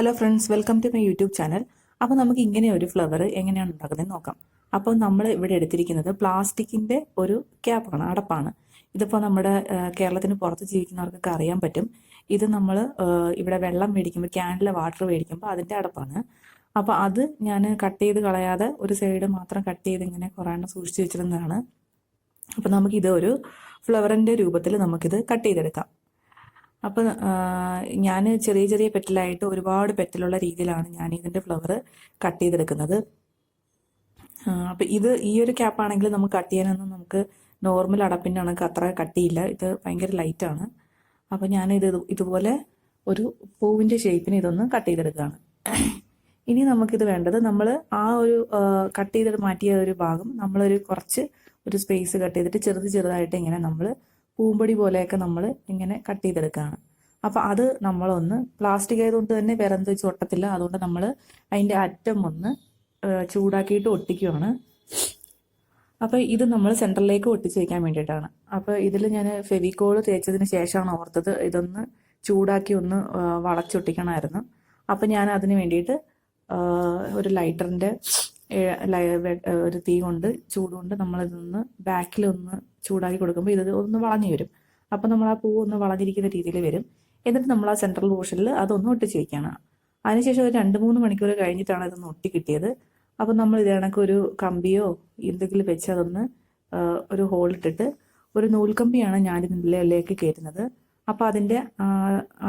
Hello friends, welcome to my YouTube channel. അപ്പോൾ നമുക്ക് ഇങ്ങനെ ഒരു ഫ്ലവർ എങ്ങനെയാണ് ഉണ്ടാക്കുന്നത് നോക്കാം. അപ്പോൾ നമ്മൾ ഇവിടെ എടുത്തിരിക്കുന്നത് പ്ലാസ്റ്റിക്കിൻ്റെ ഒരു ക്യാപ്പാണ്, അടപ്പാണ്. ഇതിപ്പോൾ നമ്മുടെ കേരളത്തിന് പുറത്ത് ജീവിക്കുന്നവർക്കൊക്കെ അറിയാൻ പറ്റും. ഇത് നമ്മൾ ഇവിടെ വെള്ളം മേടിക്കുമ്പോൾ, ക്യാനിലെ വാട്ടർ മേടിക്കുമ്പോൾ അതിൻ്റെ അടപ്പാണ്. അപ്പോൾ അത് ഞാൻ കട്ട് ചെയ്ത് കളയാതെ ഒരു സൈഡ് മാത്രം കട്ട് ചെയ്ത് ഇങ്ങനെ കുറേ എണ്ണം സൂക്ഷിച്ച് വെച്ചിരുന്നതാണ്. അപ്പോൾ നമുക്കിത് ഒരു ഫ്ലവറിൻ്റെ രൂപത്തിൽ നമുക്കിത് കട്ട് ചെയ്തെടുക്കാം. അപ്പം ഞാൻ ചെറിയ ചെറിയ പെറ്റലായിട്ട് ഒരുപാട് പെറ്റലുള്ള രീതിയിലാണ് ഞാൻ ഇതിൻ്റെ ഫ്ലവർ കട്ട് ചെയ്തെടുക്കുന്നത്. അപ്പം ഈ ഒരു ക്യാപ്പാണെങ്കിൽ നമുക്ക് കട്ട് ചെയ്യാനൊന്നും നമുക്ക് നോർമൽ അടപ്പിൻ്റെ കണക്ക് അത്ര കട്ടിയില്ല. ഇത് ഭയങ്കര ലൈറ്റാണ്. അപ്പം ഞാനിത് ഇതുപോലെ ഒരു പൂവിൻ്റെ ഷേപ്പിന് ഇതൊന്ന് കട്ട് ചെയ്തെടുക്കുകയാണ്. ഇനി നമുക്കിത് വേണ്ടത്, നമ്മൾ ആ ഒരു കട്ട് ചെയ്തിട്ട് മാറ്റിയ ഒരു ഭാഗം നമ്മളൊരു കുറച്ച് ഒരു സ്പേസ് കട്ട് ചെയ്തിട്ട് ചെറുതായിട്ട് ഇങ്ങനെ നമ്മൾ പൂമ്പൊടി പോലെയൊക്കെ നമ്മൾ ഇങ്ങനെ കട്ട് ചെയ്തെടുക്കുകയാണ്. അപ്പോൾ അത് നമ്മളൊന്ന് പ്ലാസ്റ്റിക് ആയതുകൊണ്ട് തന്നെ വേറെ എന്ത് വെച്ച് ഒട്ടത്തില്ല. അതുകൊണ്ട് നമ്മൾ അതിൻ്റെ അറ്റം ഒന്ന് ചൂടാക്കിയിട്ട് ഒട്ടിക്കുകയാണ്. അപ്പോൾ ഇത് നമ്മൾ സെൻറ്ററിലേക്ക് ഒട്ടിച്ച് വയ്ക്കാൻ വേണ്ടിയിട്ടാണ്. അപ്പോൾ ഇതിൽ ഞാൻ ഫെവിക്കോൾ തേച്ചതിന് ശേഷമാണ് ഓർത്തത് ഇതൊന്ന് ചൂടാക്കി ഒന്ന് വളച്ചൊട്ടിക്കണമായിരുന്നു. അപ്പോൾ ഞാൻ അതിന് വേണ്ടിയിട്ട് ഒരു ലൈറ്ററിൻ്റെ ഒരു തീ കൊണ്ട് ചൂടുകൊണ്ട് നമ്മളിതൊന്ന് ബാക്കിലൊന്ന് ചൂടാക്കി കൊടുക്കുമ്പോൾ ഇത് ഒന്ന് വളഞ്ഞു വരും. അപ്പോൾ നമ്മൾ ആ പൂ ഒന്ന് വളഞ്ഞിരിക്കുന്ന രീതിയിൽ വരും. എന്നിട്ട് നമ്മൾ ആ സെൻട്രൽ പോർഷനിൽ അതൊന്ന് ഒട്ടിച്ച് വയ്ക്കുകയാണ്. അതിനുശേഷം ഒരു 2-3 മണിക്കൂർ കഴിഞ്ഞിട്ടാണ് ഇതൊന്ന് ഒട്ടി കിട്ടിയത്. അപ്പോൾ നമ്മൾ ഇത് കണക്ക് ഒരു കമ്പിയോ എന്തെങ്കിലും വെച്ച് അതൊന്ന് ഒരു ഹോളിട്ടിട്ട് ഒരു നൂൽക്കമ്പിയാണ് ഞാനിതിലേക്ക് കയറ്റുന്നത്. അപ്പോൾ അതിൻ്റെ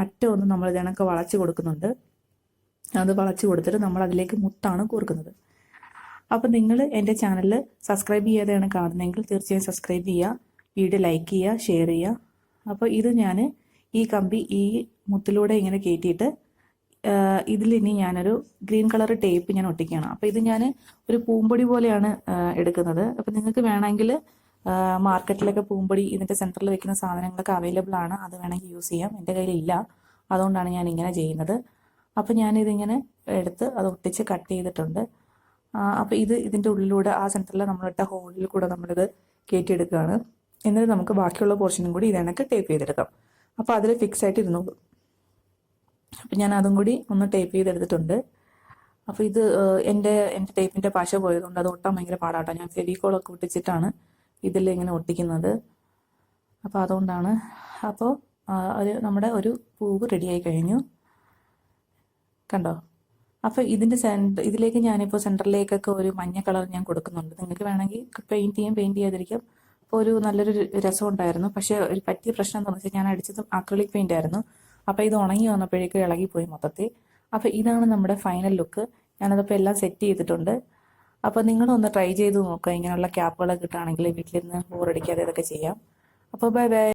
അറ്റം ഒന്ന് നമ്മൾ ഇത് കണക്ക് വളച്ച് കൊടുക്കുന്നുണ്ട്. അത് വളച്ച് കൊടുത്തിട്ട് നമ്മൾ അതിലേക്ക് മുത്താണ് കോർക്കുന്നത്. അപ്പോൾ നിങ്ങൾ എൻ്റെ ചാനൽ സബ്സ്ക്രൈബ് ചെയ്യാതെയാണ് കാണുന്നതെങ്കിൽ തീർച്ചയായും സബ്സ്ക്രൈബ് ചെയ്യുക, വീഡിയോ ലൈക്ക് ചെയ്യുക, ഷെയർ ചെയ്യുക. അപ്പോൾ ഇത് ഞാൻ ഈ കമ്പി ഈ മുത്തിലൂടെ ഇങ്ങനെ കയറ്റിയിട്ട് ഇതിലിനി ഞാനൊരു ഗ്രീൻ കളർ ടേപ്പ് ഞാൻ ഒട്ടിക്കുകയാണ്. അപ്പോൾ ഇത് ഞാൻ ഒരു പൂമ്പൊടി പോലെയാണ് എടുക്കുന്നത്. അപ്പോൾ നിങ്ങൾക്ക് വേണമെങ്കിൽ മാർക്കറ്റിലൊക്കെ പൂമ്പൊടി ഇതിൻ്റെ സെൻറ്ററിൽ വെക്കുന്ന സാധനങ്ങളൊക്കെ അവൈലബിൾ ആണ്, അത് വേണമെങ്കിൽ യൂസ് ചെയ്യാം. എൻ്റെ കയ്യിലില്ല, അതുകൊണ്ടാണ് ഞാൻ ഇങ്ങനെ ചെയ്യുന്നത്. അപ്പോൾ ഞാനിതിങ്ങനെ എടുത്ത് അത് ഒട്ടിച്ച് കട്ട് ചെയ്തിട്ടുണ്ട്. അപ്പോൾ ഇതിൻ്റെ ഉള്ളിലൂടെ ആ സെൻറ്ററിൽ നമ്മളിട്ട ഹോളിൽ കൂടെ നമ്മളിത് കയറ്റിയെടുക്കുകയാണ്. എന്നിട്ട് നമുക്ക് ബാക്കിയുള്ള പോർഷനും കൂടി ഇതേണക്ക് ടേപ്പ് ചെയ്തെടുക്കാം. അപ്പോൾ അതിൽ ഫിക്സ് ആയിട്ട് ഇരുന്നോളൂ. അപ്പം ഞാൻ അതും കൂടി ഒന്ന് ടേപ്പ് ചെയ്തെടുത്തിട്ടുണ്ട്. അപ്പോൾ ഇത് എൻ്റെ ടേപ്പിൻ്റെ പശ പോയതുകൊണ്ട് അത് ഒട്ടാൻ ഭയങ്കര പാടാട്ടോ. ഞാൻ ഫെവിക്കോളൊക്കെ ഒട്ടിച്ചിട്ടാണ് ഇതിൽ ഇങ്ങനെ ഒട്ടിക്കുന്നത്. അപ്പോൾ അതുകൊണ്ടാണ്. അപ്പോൾ നമ്മുടെ ഒരു പൂവ് റെഡിയായി കഴിഞ്ഞു, കണ്ടോ. അപ്പോൾ ഇതിലേക്ക് ഞാനിപ്പോൾ സെൻറ്ററിലേക്കൊക്കെ ഒരു മഞ്ഞ കളർ ഞാൻ കൊടുക്കുന്നുണ്ട്. നിങ്ങൾക്ക് വേണമെങ്കിൽ പെയിൻറ്റ് ചെയ്യാതിരിക്കാം. അപ്പോൾ ഒരു നല്ലൊരു രസം ഉണ്ടായിരുന്നു. പക്ഷേ ഒരു പറ്റിയ പ്രശ്നം എന്താണെന്ന് വെച്ചാൽ ഞാൻ അടിച്ചത് അക്രിലിക് പെയിൻ്റ് ആയിരുന്നു. അപ്പോൾ ഇത് ഉണങ്ങി വന്നപ്പോഴേക്കും ഇളകിപ്പോയി മൊത്തത്തിൽ. അപ്പോൾ ഇതാണ് നമ്മുടെ ഫൈനൽ ലുക്ക്. ഞാനതപ്പോൾ എല്ലാം സെറ്റ് ചെയ്തിട്ടുണ്ട്. അപ്പോൾ നിങ്ങളൊന്ന് ട്രൈ ചെയ്ത് നോക്കുക. ഇങ്ങനെയുള്ള ക്യാപ്പുകളൊക്കെ കിട്ടുകയാണെങ്കിൽ വീട്ടിലിരുന്ന് ബോറടിക്കാതെ ഇതൊക്കെ ചെയ്യാം. അപ്പോൾ ബൈ ബൈ.